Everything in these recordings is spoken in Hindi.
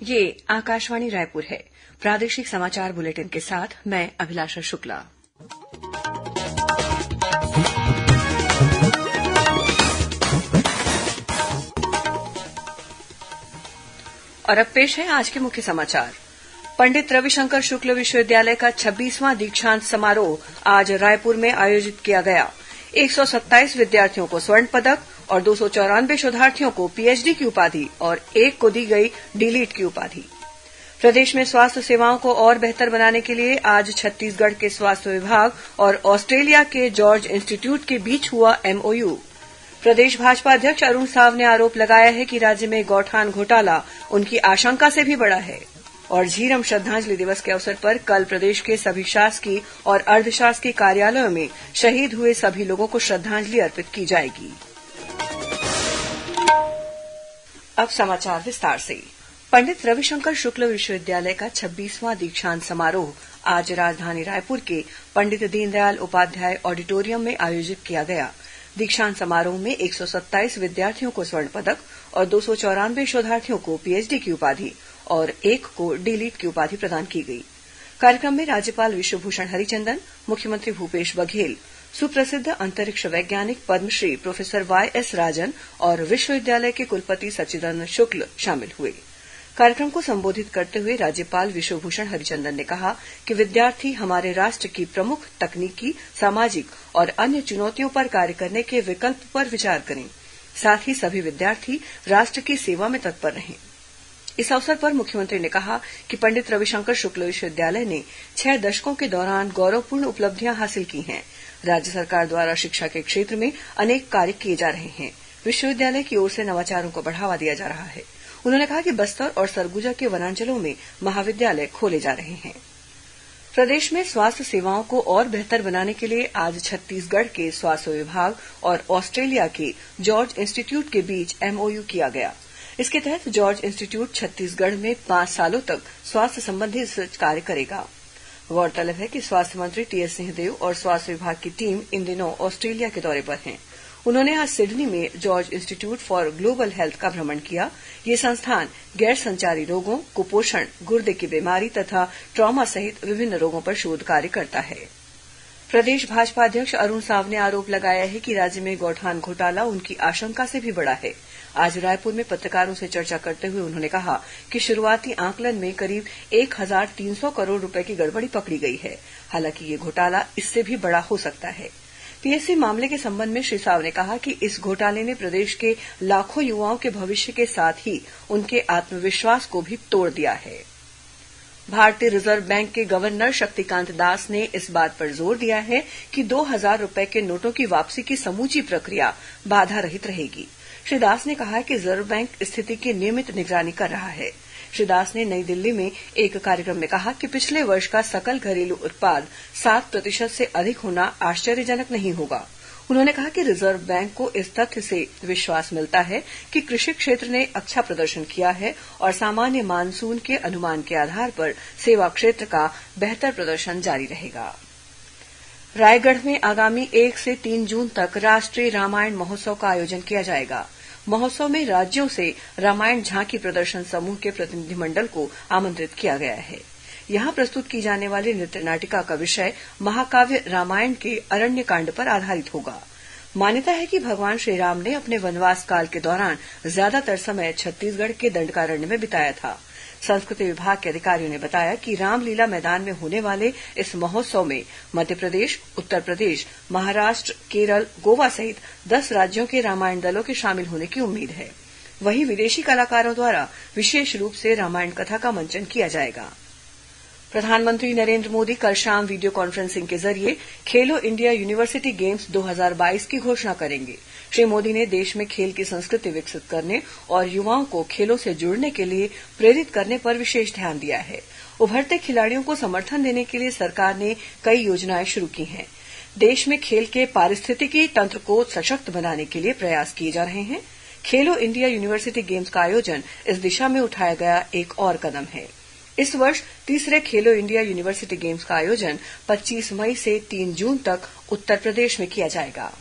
ये आकाशवाणी रायपुर है। प्रादेशिक समाचार बुलेटिन के साथ मैं अभिलाषा शुक्ला। और अब पेश है आज के मुख्य समाचार। पंडित रविशंकर शुक्ल विश्वविद्यालय का 26वां दीक्षांत समारोह आज रायपुर में आयोजित किया गया। 127 विद्यार्थियों को स्वर्ण पदक और 294 शोधार्थियों को पीएचडी की उपाधि और एक को दी गई डीलिट की उपाधि। प्रदेश में स्वास्थ्य सेवाओं को और बेहतर बनाने के लिए आज छत्तीसगढ़ के स्वास्थ्य विभाग और ऑस्ट्रेलिया के जॉर्ज इंस्टीट्यूट के बीच हुआ एमओयू। प्रदेश भाजपा अध्यक्ष अरुण साव ने आरोप लगाया है कि राज्य में गौठान घोटाला उनकी आशंका से भी बड़ा है। और झीरम श्रद्धांजलि दिवस के अवसर पर कल प्रदेश के सभी शासकीय और अर्धशासकीय कार्यालयों में शहीद हुए सभी लोगों को श्रद्धांजलि अर्पित की जाएगी। अब समाचार विस्तार से। पंडित रविशंकर शुक्ल विश्वविद्यालय का 26वां दीक्षांत समारोह आज राजधानी रायपुर के पंडित दीनदयाल उपाध्याय ऑडिटोरियम में आयोजित किया गया। दीक्षांत समारोह में 127 विद्यार्थियों को स्वर्ण पदक और 294 शोधार्थियों को पीएचडी की उपाधि और एक को डीलिट की उपाधि प्रदान की गई। कार्यक्रम में राज्यपाल विश्वभूषण हरिचंदन, मुख्यमंत्री भूपेश बघेल, सुप्रसिद्ध अंतरिक्ष वैज्ञानिक पद्मश्री प्रोफेसर वाईएस राजन और विश्वविद्यालय के कुलपति सच्चिदानंद शुक्ल शामिल हुए। कार्यक्रम को संबोधित करते हुए राज्यपाल विश्वभूषण हरिचंदन ने कहा कि विद्यार्थी हमारे राष्ट्र की प्रमुख तकनीकी, सामाजिक और अन्य चुनौतियों पर कार्य करने के विकल्प पर विचार करें। साथ ही सभी विद्यार्थी राष्ट्र की सेवा में तत्पर रहें। इस अवसर पर मुख्यमंत्री ने कहा कि पंडित रविशंकर शुक्ल विश्वविद्यालय ने 6 दशकों के दौरान गौरवपूर्ण उपलब्धियां हासिल की हैं। राज्य सरकार द्वारा शिक्षा के क्षेत्र में अनेक कार्य किए जा रहे हैं। विश्वविद्यालय की ओर से नवाचारों को बढ़ावा दिया जा रहा है। उन्होंने कहा कि बस्तर और सरगुजा के वनांचलों में महाविद्यालय खोले जा रहे हैं। प्रदेश में स्वास्थ्य सेवाओं को और बेहतर बनाने के लिए आज छत्तीसगढ़ के स्वास्थ्य विभाग और ऑस्ट्रेलिया के जॉर्ज इंस्टीट्यूट के बीच एमओयू किया गया। इसके तहत जॉर्ज इंस्टीट्यूट छत्तीसगढ़ में 5 सालों तक स्वास्थ्य संबंधी रिसर्च कार्य करेगा। गौरतलब है कि स्वास्थ्य मंत्री टीएस सिंहदेव और स्वास्थ्य विभाग की टीम इन दिनों ऑस्ट्रेलिया के दौरे पर हैं। उन्होंने आज सिडनी में George institute for global health का भ्रमण किया। ये संस्थान गैर संचारी रोगों, कुपोषण, गुर्दे की बीमारी तथा ट्रॉमा सहित विभिन्न रोगों पर शोध कार्य करता है। प्रदेश भाजपा अध्यक्ष अरुण साव ने आरोप लगाया है कि राज्य में गौठान घोटाला उनकी आशंका से भी बड़ा है। आज रायपुर में पत्रकारों से चर्चा करते हुए उन्होंने कहा कि शुरुआती आंकलन में करीब 1300 करोड़ रुपए की गड़बड़ी पकड़ी गई है। हालांकि ये घोटाला इससे भी बड़ा हो सकता है। पीएससी मामले के संबंध में श्री साव ने कहा कि इस घोटाले ने प्रदेश के लाखों युवाओं के भविष्य के साथ ही उनके आत्मविश्वास को भी तोड़ दिया है। भारतीय रिजर्व बैंक के गवर्नर शक्तिकांत दास ने इस बात पर जोर दिया है कि 2000 रुपए के नोटों की वापसी की समूची प्रक्रिया बाधा रहित रहेगी। श्री दास ने कहा कि रिजर्व बैंक स्थिति की नियमित निगरानी कर रहा है। श्री दास ने नई दिल्ली में एक कार्यक्रम में कहा कि पिछले वर्ष का सकल घरेलू उत्पाद 7% से अधिक होना आश्चर्यजनक नहीं होगा। उन्होंने कहा कि रिजर्व बैंक को इस तथ्य से विश्वास मिलता है कि कृषि क्षेत्र ने अच्छा प्रदर्शन किया है और सामान्य मानसून के अनुमान के आधार पर सेवा क्षेत्र का बेहतर प्रदर्शन जारी रहेगा। रायगढ़ में आगामी 1 से 3 जून तक राष्ट्रीय रामायण महोत्सव का आयोजन किया जाएगा। महोत्सव में राज्यों से रामायण झांकी प्रदर्शन समूह के प्रतिनिधिमंडल को आमंत्रित किया गया है। यहां प्रस्तुत की जाने वाली नृत्य नाटिका का विषय महाकाव्य रामायण के अरण्य कांड पर आधारित होगा। मान्यता है कि भगवान श्रीराम ने अपने वनवास काल के दौरान ज्यादातर समय छत्तीसगढ़ के दंडकारण्य में बिताया था। संस्कृति विभाग के अधिकारियों ने बताया कि रामलीला मैदान में होने वाले इस महोत्सव में मध्यप्रदेश, उत्तर प्रदेश, महाराष्ट्र, केरल, गोवा सहित 10 राज्यों के रामायण दलों के शामिल होने की उम्मीद है। वहीं विदेशी कलाकारों द्वारा विशेष रूप से रामायण कथा का मंचन किया जाएगा। प्रधानमंत्री नरेंद्र मोदी कल शाम वीडियो कॉन्फ्रेंसिंग के जरिए खेलो इंडिया यूनिवर्सिटी गेम्स 2022 की घोषणा करेंगे। श्री मोदी ने देश में खेल की संस्कृति विकसित करने और युवाओं को खेलों से जुड़ने के लिए प्रेरित करने पर विशेष ध्यान दिया है। उभरते खिलाड़ियों को समर्थन देने के लिए सरकार ने कई योजनाएं शुरू की हैं। देश में खेल के पारिस्थितिकी तंत्र को सशक्त बनाने के लिए प्रयास किए जा रहे हैं। खेलो इंडिया यूनिवर्सिटी गेम्स का आयोजन इस दिशा में उठाया गया एक और कदम है। इस वर्ष तीसरे खेलो इंडिया यूनिवर्सिटी गेम्स का आयोजन 25 मई से 3 जून तक उत्तर प्रदेश में किया जाएगा।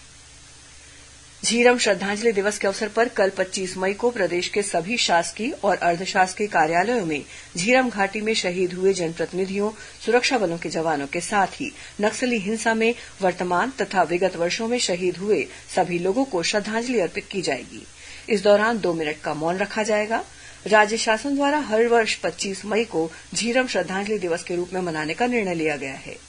झीरम श्रद्धांजलि दिवस के अवसर पर कल 25 मई को प्रदेश के सभी शासकीय और अर्धशासकीय कार्यालयों में झीरम घाटी में शहीद हुए जनप्रतिनिधियों, सुरक्षा बलों के जवानों के साथ ही नक्सली हिंसा में वर्तमान तथा विगत वर्षों में शहीद हुए सभी लोगों को श्रद्धांजलि अर्पित की जाएगी। इस दौरान 2 मिनट का मौन रखा जाएगा। राज्य शासन द्वारा हर वर्ष 25 मई को झीरम श्रद्धांजलि दिवस के रूप में मनाने का निर्णय लिया गया है।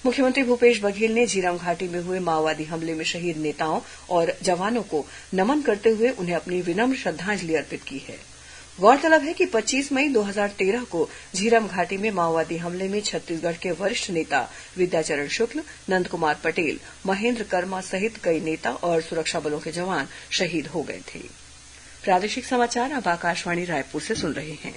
मुख्यमंत्री भूपेश बघेल ने झीरम घाटी में हुए माओवादी हमले में शहीद नेताओं और जवानों को नमन करते हुए उन्हें अपनी विनम्र श्रद्धांजलि अर्पित की है। गौरतलब है कि 25 मई 2013 को झीरम घाटी में माओवादी हमले में छत्तीसगढ़ के वरिष्ठ नेता विद्याचरण शुक्ल, नंदकुमार पटेल, महेन्द्र कर्मा सहित कई नेता और सुरक्षा बलों के जवान शहीद हो गए थे। प्रादेशिक समाचार अब आकाशवाणी रायपुर से सुन रहे हैं।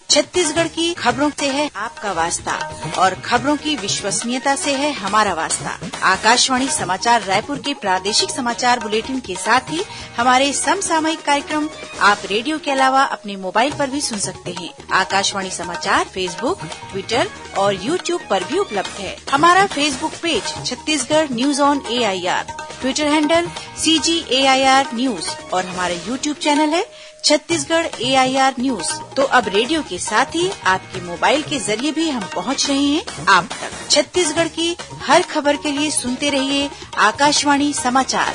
छत्तीसगढ़ की खबरों से है आपका वास्ता और खबरों की विश्वसनीयता से है हमारा वास्ता। आकाशवाणी समाचार रायपुर के प्रादेशिक समाचार बुलेटिन के साथ ही हमारे समसामयिक कार्यक्रम आप रेडियो के अलावा अपने मोबाइल पर भी सुन सकते हैं। आकाशवाणी समाचार फेसबुक, ट्विटर और यूट्यूब पर भी उपलब्ध है। हमारा Facebook page Chhattisgarh news on AIR, Twitter handle CGAIR news और हमारा यूट्यूब चैनल है छत्तीसगढ़ AIR न्यूज। तो अब रेडियो के साथ ही आपके मोबाइल के जरिए भी हम पहुंच रहे हैं आप तक। छत्तीसगढ़ की हर खबर के लिए सुनते रहिए आकाशवाणी समाचार।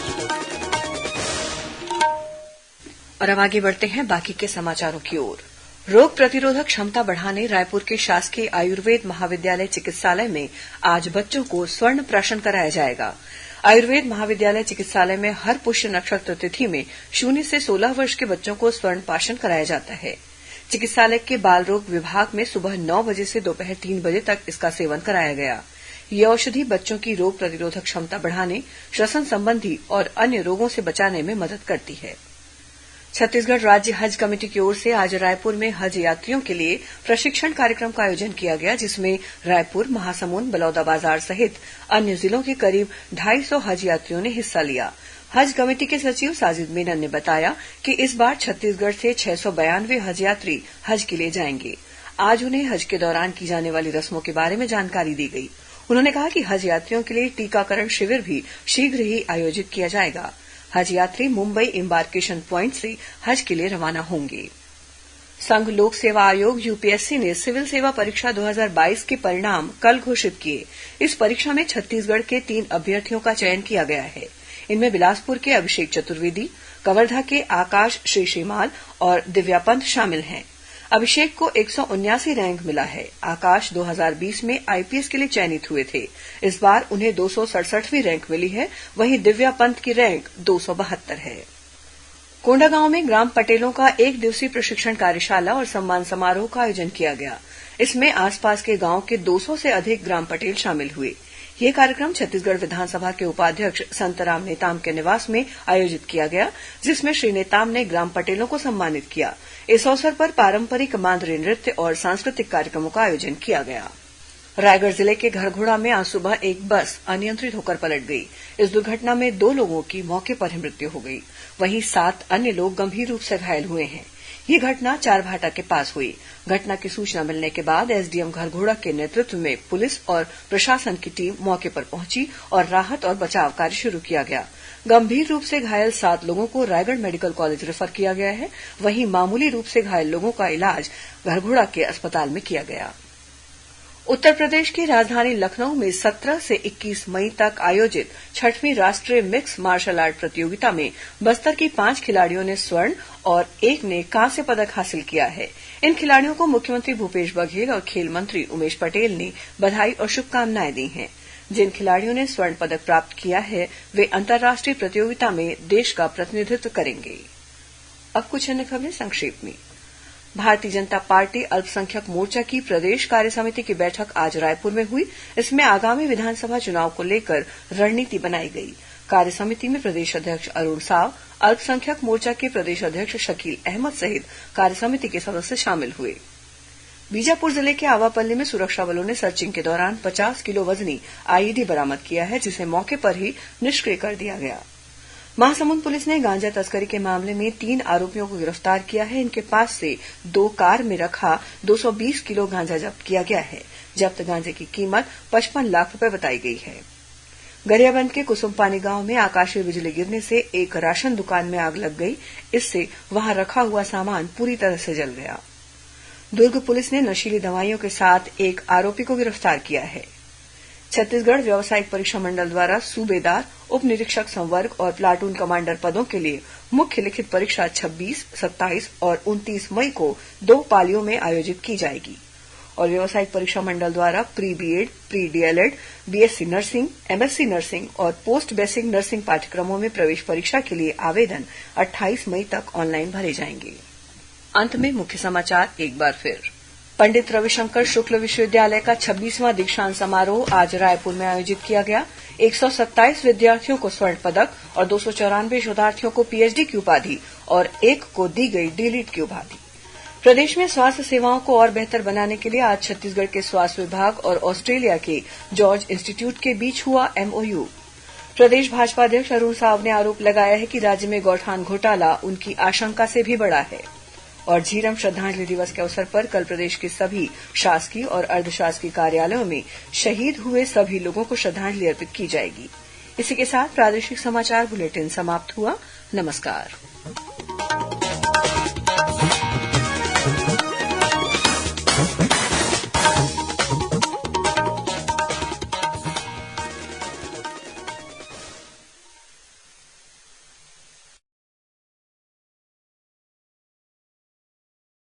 और अब आगे बढ़ते हैं बाकी के समाचारों की ओर। रोग प्रतिरोधक क्षमता बढ़ाने रायपुर के शासकीय आयुर्वेद महाविद्यालय चिकित्सालय में आज बच्चों को स्वर्ण प्राशन कराया जाएगा। आयुर्वेद महाविद्यालय चिकित्सालय में हर पुष्य नक्षत्र तिथि में 0 से 16 वर्ष के बच्चों को स्वर्ण प्राशन कराया जाता है। चिकित्सालय के बाल रोग विभाग में सुबह 9 बजे से दोपहर 3 बजे तक इसका सेवन कराया गया। ये औषधि बच्चों की रोग प्रतिरोधक क्षमता बढ़ाने, श्वसन संबंधी और अन्य रोगों से बचाने में मदद करती है। छत्तीसगढ़ राज्य हज कमेटी की ओर से आज रायपुर में हज यात्रियों के लिए प्रशिक्षण कार्यक्रम का आयोजन किया गया, जिसमें रायपुर, महासमुंद, बलौदाबाजार सहित अन्य जिलों के करीब 250 हज यात्रियों ने हिस्सा लिया। हज कमेटी के सचिव साजिद मेनन ने बताया कि इस बार छत्तीसगढ़ से 692 हज यात्री हज के लिए जाएंगे। आज उन्हें हज के दौरान की जाने वाली रस्मों के बारे में जानकारी दी गई। उन्होंने कहा कि हज यात्रियों के लिए टीकाकरण शिविर भी शीघ्र ही आयोजित किया जाएगा। हज यात्री मुंबई एम्बार्केशन प्वाइंट से हज के लिए रवाना होंगे। संघ लोक सेवा आयोग UPSC ने सिविल सेवा परीक्षा 2022 के परिणाम कल घोषित किए। इस परीक्षा में छत्तीसगढ़ के 3 अभ्यर्थियों का चयन किया गया है। इनमें बिलासपुर के अभिषेक चतुर्वेदी, कवर्धा के आकाश श्रीमाल और दिव्या पंत शामिल हैं। अभिषेक को 179 रैंक मिला है। आकाश 2020 में IPS के लिए चयनित हुए थे। इस बार उन्हें 267वीं रैंक मिली है। वहीं दिव्या पंत की रैंक 272 है। कोंडागांव में ग्राम पटेलों का 1 दिवसीय प्रशिक्षण कार्यशाला और सम्मान समारोह का आयोजन किया गया। इसमें आसपास के गांव के 200 से अधिक ग्राम पटेल शामिल हुए। यह कार्यक्रम छत्तीसगढ़ विधानसभा के उपाध्यक्ष संतराम नेताम के निवास में आयोजित किया गया, जिसमें श्री नेताम ने ग्राम पटेलों को सम्मानित किया। इस अवसर पर पारंपरिक मांदरी नृत्य और सांस्कृतिक कार्यक्रमों का आयोजन किया गया। रायगढ़ जिले के घरघोड़ा में आज सुबह एक बस अनियंत्रित होकर पलट गई। इस दुर्घटना में 2 लोगों की मौके पर ही मृत्यु हो गई। वहीं 7 अन्य लोग गंभीर रूप से घायल हुए हैं। यह घटना चारभाटा के पास हुई। घटना की सूचना मिलने के बाद SDM घरघोड़ा के नेतृत्व में पुलिस और प्रशासन की टीम मौके पर पहुंची और राहत और बचाव कार्य शुरू किया गया। गंभीर रूप से घायल 7 लोगों को रायगढ़ मेडिकल कॉलेज रेफर किया गया है। वहीं मामूली रूप से घायल लोगों का इलाज घरघोड़ा के अस्पताल में किया गया। उत्तर प्रदेश की राजधानी लखनऊ में 17 से 21 मई तक आयोजित 6वीं राष्ट्रीय मिक्स मार्शल आर्ट प्रतियोगिता में बस्तर की 5 खिलाड़ियों ने स्वर्ण और 1 ने कांस्य पदक हासिल किया है। इन खिलाड़ियों को मुख्यमंत्री भूपेश बघेल और खेल मंत्री उमेश पटेल ने बधाई और शुभकामनाएं दी हैं। जिन खिलाड़ियों ने स्वर्ण पदक प्राप्त किया है, वे अंतर्राष्ट्रीय प्रतियोगिता में देश का प्रतिनिधित्व करेंगे। अब कुछ अन्य खबरें संक्षेप में। भारतीय जनता पार्टी अल्पसंख्यक मोर्चा की प्रदेश कार्यसमिति की बैठक आज रायपुर में हुई। इसमें आगामी विधानसभा चुनाव को लेकर रणनीति बनाई गई। कार्यसमिति में प्रदेश अध्यक्ष अरुण साव, अल्पसंख्यक मोर्चा के प्रदेश अध्यक्ष शकील अहमद सहित कार्यसमिति के सदस्य शामिल हुए। बीजापुर जिले के आवापल्ली में सुरक्षा बलों ने सर्चिंग के दौरान 50 किलो वजनी IED बरामद किया है, जिसे मौके पर ही निष्क्रिय कर दिया गया। महासमुंद पुलिस ने गांजा तस्करी के मामले में 3 आरोपियों को गिरफ्तार किया है। इनके पास से 2 कार में रखा 220 किलो गांजा जब्त किया गया है। जब्त गांजे की कीमत 55 लाख रुपए बताई गई है। गरियाबंद के कुसुमपानी गांव में आकाशीय बिजली गिरने से एक राशन दुकान में आग लग गई। इससे वहां रखा हुआ सामान पूरी तरह से जल गया। दुर्ग पुलिस ने नशीली दवाइयों के साथ एक आरोपी को गिरफ्तार किया है। छत्तीसगढ़ व्यावसायिक परीक्षा मंडल द्वारा सूबेदार, उप निरीक्षक संवर्ग और प्लाटून कमांडर पदों के लिए मुख्य लिखित परीक्षा 26, 27 और 29 मई को 2 पालियों में आयोजित की जाएगी और व्यावसायिक परीक्षा मंडल द्वारा pre BEd, pre DElEd, BSc nursing, MSc nursing और पोस्ट बेसिक नर्सिंग पाठ्यक्रमों में प्रवेश परीक्षा के लिए आवेदन 28 मई तक ऑनलाइन भरे जाएंगे। अंत में मुख्य समाचार एक बार फिर। पंडित रविशंकर शुक्ल विश्वविद्यालय का 26वां दीक्षांत समारोह आज रायपुर में आयोजित किया गया। 127 विद्यार्थियों को स्वर्ण पदक और 294 शोधार्थियों को पीएचडी की उपाधि और 1 को दी गई डीलिट की उपाधि। प्रदेश में स्वास्थ्य सेवाओं को और बेहतर बनाने के लिए आज छत्तीसगढ़ के स्वास्थ्य विभाग और ऑस्ट्रेलिया के जॉर्ज इंस्टीट्यूट के बीच हुआ एमओयू। प्रदेश भाजपा अध्यक्ष अरुण साव ने आरोप लगाया है कि राज्य में गौठान घोटाला उनकी आशंका से भी बड़ा है। और झीरम श्रद्धांजलि दिवस के अवसर पर कल प्रदेश के सभी शासकीय और अर्धशासकीय कार्यालयों में शहीद हुए सभी लोगों को श्रद्धांजलि अर्पित की जाएगी। इसी के साथ प्रादेशिक समाचार बुलेटिन समाप्त हुआ। नमस्कार।